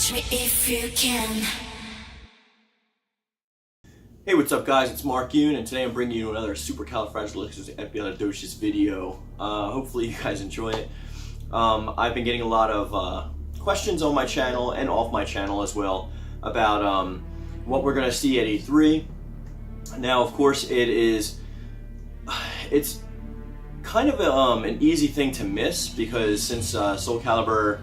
catch me if you can. Hey, what's up guys, it's Mark Yoon, and today I'm bringing you another supercalifragilisticexpialidocious video. Hopefully you guys enjoy it. I've been getting a lot of questions on my channel and off my channel as well about what we're going to see at E3. Now, of course, it's kind of an easy thing to miss because since Soul Calibur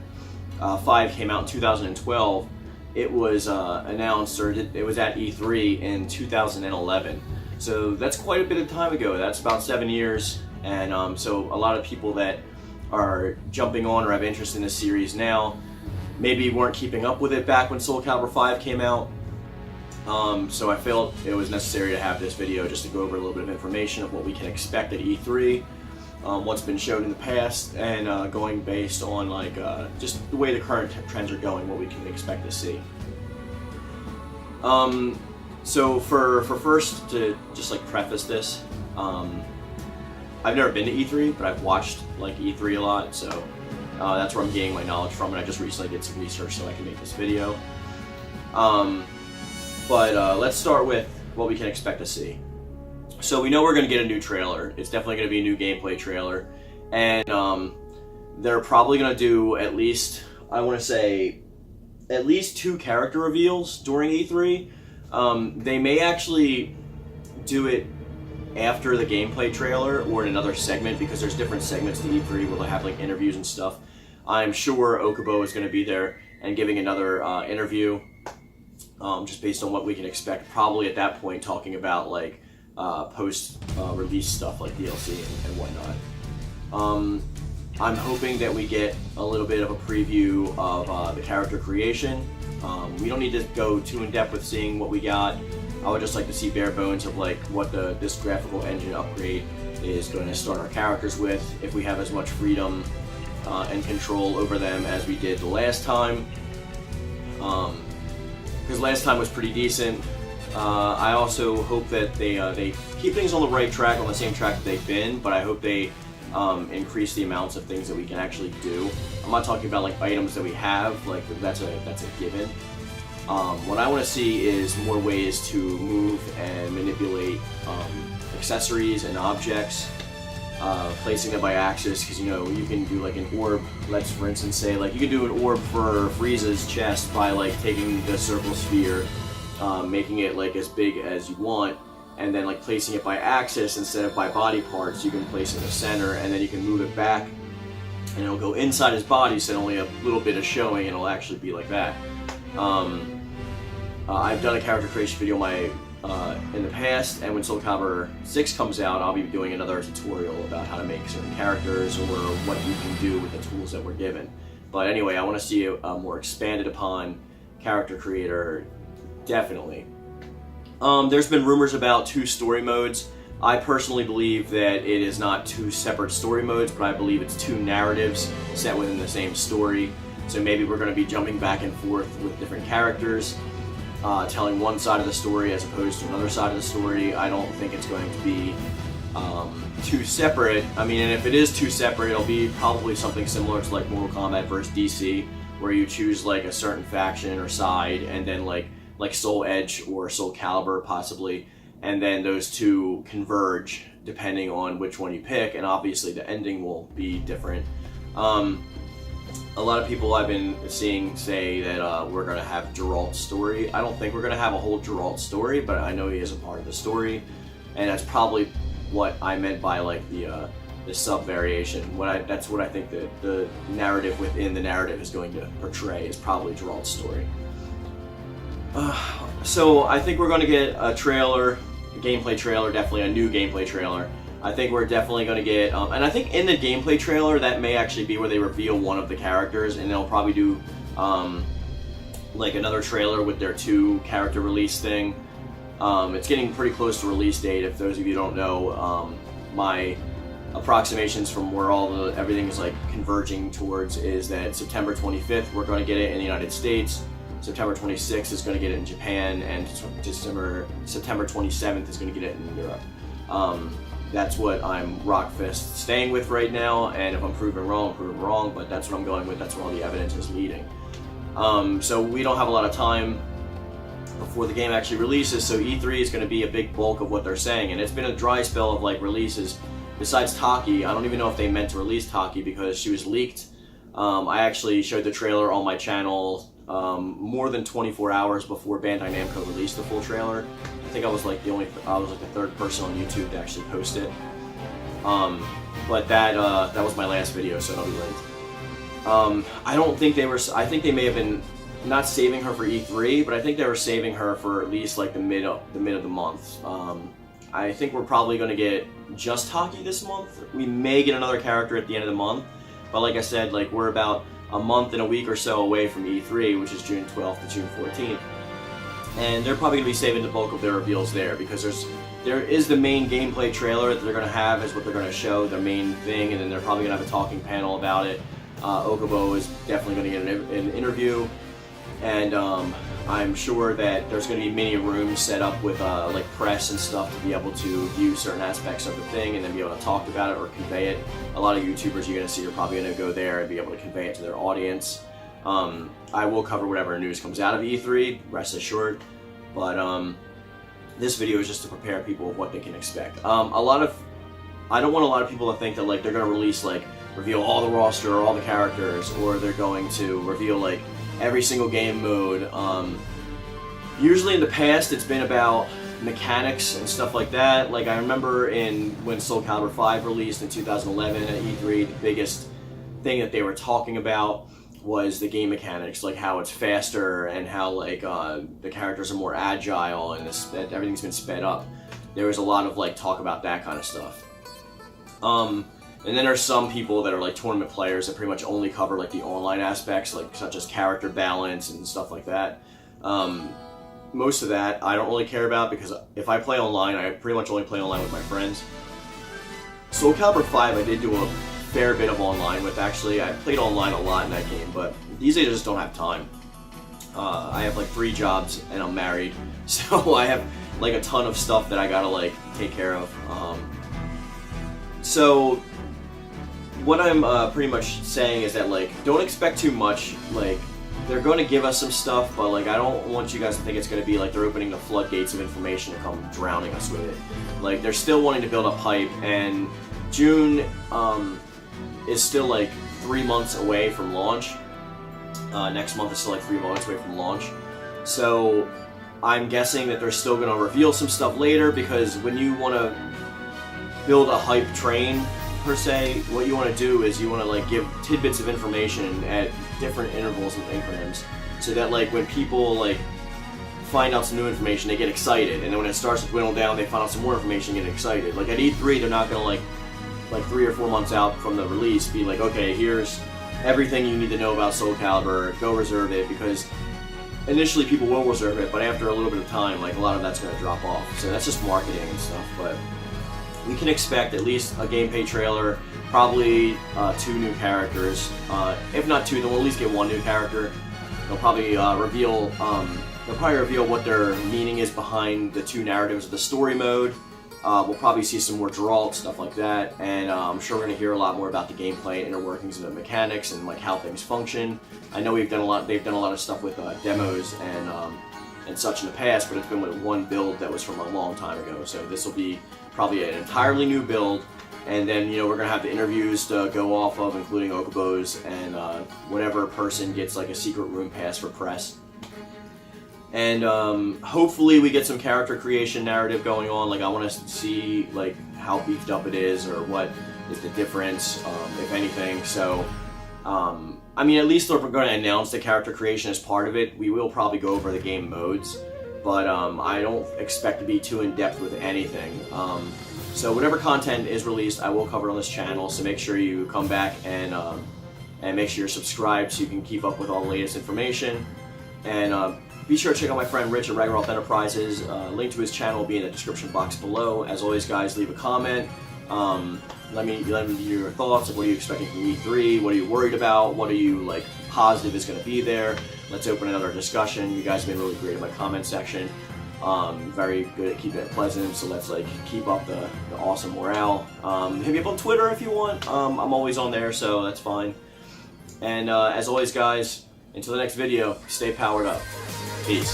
5 came out in 2012, it was announced, or it was at E3 in 2011. So that's quite a bit of time ago. That's about 7 years, and so a lot of people that are jumping on or have interest in this series now maybe weren't keeping up with it back when Soul Calibur 5 came out. So I felt it was necessary to have this video just to go over a little bit of information of what we can expect at E3, what's been shown in the past, and going based on like just the way the current trends are going, what we can expect to see. So for first, to just like preface this, I've never been to E3, but I've watched like E3 a lot, so that's where I'm gaining my knowledge from, and I just recently did some research so I can make this video. But let's start with what we can expect to see. So we know we're going to get a new trailer. It's definitely going to be a new gameplay trailer, and they're probably going to do at least, I want to say, at least 2 character reveals during E3. They may actually do it after the gameplay trailer or in another segment, because there's different segments to E3 where they'll have like interviews and stuff. I'm sure Okubo is going to be there and giving another interview, just based on what we can expect, probably at that point talking about like post-release stuff like DLC and whatnot. I'm hoping that we get a little bit of a preview of the character creation. We don't need to go too in depth with seeing what we got. I would just like to see bare bones of like what this graphical engine upgrade is going to start our characters with, if we have as much freedom and control over them as we did the last time. Because last time was pretty decent. I also hope that they keep things on the right track, on the same track that they've been, but I hope they increase the amounts of things that we can actually do. I'm not talking about like items that we have, like that's a given. What I want to see is more ways to move and manipulate accessories and objects, placing them by axis, because you know you can do like an orb. Let's for instance say like you can do an orb for Frieza's chest by like taking the circle sphere, making it like as big as you want, and then like placing it by axis instead of by body parts. You can place it in the center, and then you can move it back, and it'll go inside his body, so only a little bit is showing, and it'll actually be like that. I've done a character creation video in the past, and when Soul Calibur 6 comes out, I'll be doing another tutorial about how to make certain characters or what you can do with the tools that we're given. But anyway, I want to see a more expanded upon character creator, definitely. There's been rumors about 2 story modes. I personally believe that it is not 2 separate story modes, but I believe it's 2 narratives set within the same story. So maybe we're going to be jumping back and forth with different characters, telling one side of the story as opposed to another side of the story. I don't think it's going to be 2 separate. I mean, and if it is 2 separate, it'll be probably something similar to like Mortal Kombat vs. DC, where you choose like a certain faction or side, and then like Soul Edge or Soul Calibur possibly, and then those 2 converge depending on which one you pick, and obviously the ending will be different. A lot of people I've been seeing say that we're going to have Geralt's story. I don't think we're going to have a whole Geralt story, but I know he is a part of the story, and that's probably what I meant by like the sub-variation. That's what I think the narrative within the narrative is going to portray, is probably Geralt's story. So I think we're going to get a trailer, a gameplay trailer, definitely a new gameplay trailer. I think we're definitely going to get, and I think in the gameplay trailer that may actually be where they reveal one of the characters, and they'll probably do like another trailer with their 2 character release thing. It's getting pretty close to release date. If those of you don't know, my approximations from where everything is like converging towards is that September 25th we're going to get it in the United States. September 26th is going to get it in Japan, and September 27th is going to get it in Europe. That's what I'm rock-fist staying with right now, and if I'm proven wrong, I'm proven wrong, but that's what I'm going with. That's where all the evidence is leading. So we don't have a lot of time before the game actually releases, so E3 is going to be a big bulk of what they're saying, and it's been a dry spell of like releases. Besides Taki, I don't even know if they meant to release Taki because she was leaked. I actually showed the trailer on my channel more than 24 hours before Bandai Namco released the full trailer. I think I was like the third person on YouTube to actually post it. But that was my last video, so it'll be linked. I don't think they were. I think they may have been not saving her for E3, but I think they were saving her for at least like the mid of the month. I think we're probably going to get just Taki this month. We may get another character at the end of the month, but like I said, like we're about a month and a week or so away from E3, which is June 12th to June 14th, and they're probably going to be saving the bulk of their reveals there because there is the main gameplay trailer that they're going to have is what they're going to show, their main thing, and then they're probably going to have a talking panel about it. Okubo is definitely going to get an interview, and I'm sure that there's going to be many rooms set up with like press and stuff to be able to view certain aspects of the thing and then be able to talk about it or convey it. A lot of YouTubers you're going to see are probably going to go there and be able to convey it to their audience. I will cover whatever news comes out of E3, rest assured, but this video is just to prepare people of what they can expect. I don't want a lot of people to think that like they're going to release like reveal all the roster or all the characters, or they're going to reveal like every single game mode. Usually in the past it's been about mechanics and stuff like that. Like I remember when Soul Calibur 5 released in 2011 at E3, the biggest thing that they were talking about was the game mechanics, like how it's faster and how like the characters are more agile and everything's been sped up. There was a lot of like talk about that kind of stuff. And then there's some people that are like tournament players that pretty much only cover like the online aspects, like such as character balance and stuff like that. Most of that I don't really care about because if I play online, I pretty much only play online with my friends. Soul Calibur 5 I did do a fair bit of online with, actually. I played online a lot in that game, but these days I just don't have time. I have like 3 jobs and I'm married, so I have like a ton of stuff that I gotta like take care of. So what I'm pretty much saying is that like don't expect too much. Like they're going to give us some stuff, but like I don't want you guys to think it's going to be like they're opening the floodgates of information to come drowning us with it. Like they're still wanting to build up hype, and June is still like 3 months away from launch. Next month is still like 3 months away from launch. So I'm guessing that they're still going to reveal some stuff later, because when you want to build a hype train per se, what you want to do is you want to like give tidbits of information at different intervals and increments, so that like when people like find out some new information, they get excited, and then when it starts to dwindle down, they find out some more information, get excited. Like at E3, they're not going to like 3 or 4 months out from the release be like, okay, here's everything you need to know about Soul Calibur, go reserve it, because initially people will reserve it, but after a little bit of time, like a lot of that's going to drop off. So that's just marketing and stuff, but we can expect at least a gameplay trailer, probably 2 new characters. If not 2, then we'll at least get 1 new character. They'll probably reveal what their meaning is behind the 2 narratives of the story mode. We'll probably see some more Geralt, stuff like that, and I'm sure we're going to hear a lot more about the gameplay, inner workings of the mechanics, and like how things function. I know they've done a lot of stuff with demos and such in the past, but it's been with 1 build that was from a long time ago. So this will be probably an entirely new build, and then we're going to have the interviews to go off of, including Okubo's, and whatever person gets like a secret room pass for press. And hopefully we get some character creation narrative going on. Like I want to see like how beefed up it is, or what is the difference, if anything. So I mean, at least if we're going to announce the character creation as part of it, we will probably go over the game modes, but I don't expect to be too in-depth with anything. So whatever content is released, I will cover on this channel, so make sure you come back and make sure you're subscribed so you can keep up with all the latest information. And be sure to check out my friend Rich at Ragnarok Enterprises. Link to his channel will be in the description box below. As always, guys, leave a comment. Let me know your thoughts. Like, what are you expecting from E3? What are you worried about? What are you like positive is going to be there? Let's open another discussion. You guys have been really great in my comment section. Very good at keeping it pleasant. So let's like keep up the awesome morale. Hit me up on Twitter if you want. I'm always on there, so that's fine. And as always, guys, Until the next video, stay powered up. Peace.